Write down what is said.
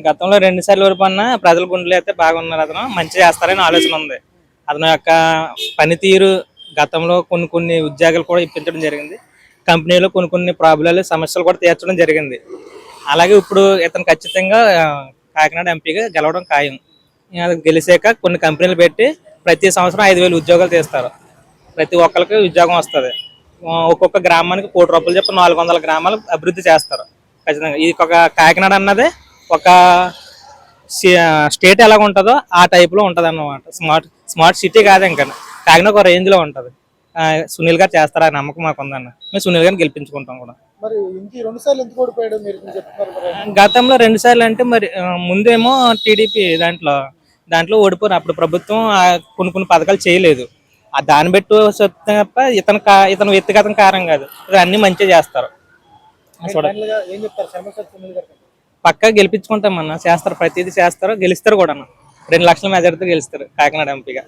గతంలో 2 సార్లు ఓడిపోయినా ప్రజల గుండెలో అయితే బాగున్నారు. అతను మంచి చేస్తారని ఆలోచన ఉంది. అతని యొక్క పనితీరు గతంలో కొన్ని ఉద్యోగాలు కూడా ఇప్పించడం జరిగింది. కంపెనీలో కొన్ని ప్రాబ్లాలు సమస్యలు కూడా తీర్చడం జరిగింది. అలాగే ఇప్పుడు ఇతను ఖచ్చితంగా కాకినాడ ఎంపీగా గెలవడం ఖాయం. అది గెలిచాక కొన్ని కంపెనీలు పెట్టి ప్రతి సంవత్సరం 5,000 ఉద్యోగాలు తీస్తారు. ప్రతి ఒక్కరికి ఉద్యోగం వస్తుంది. ఒక్కొక్క గ్రామానికి ₹1,00,00,000 చెప్పి 400 గ్రామాలు అభివృద్ధి చేస్తారు. ఖచ్చితంగా ఇది ఒక కాకినాడ అన్నదే ఒక స్టేట్ ఎలాగ ఉంటుందో ఆ టైప్లో ఉంటుంది అన్నమాట. స్మార్ట్ సిటీ కాదు, ఇంకా కాకినాడ ఒక రేంజ్లో ఉంటుంది. సునీల్ గారు చేస్తారు, ఆ నమ్మకం మాకు ఉందన్న. మేము సునీల్ గారిని గెలిపించుకుంటాం కూడా. గతంలో 2 సార్లు అంటే మరి ముందేమో టీడీపీ దాంట్లో ఓడిపోరు. అప్పుడు ప్రభుత్వం కొన్ని పథకాలు చేయలేదు. దాన్ని బట్టి తప్ప ఇతను వ్యక్తిగతం కారణం కాదు. అన్ని మంచిగా చేస్తారు. పక్కా గెలిపించుకుంటామన్నా. చేస్తారు, ప్రతిదీ చేస్తారు, గెలుస్తారు కూడా. 2 లక్షల మెజారిటీతో గెలుస్తారు కాకినాడ ఎంపీగా.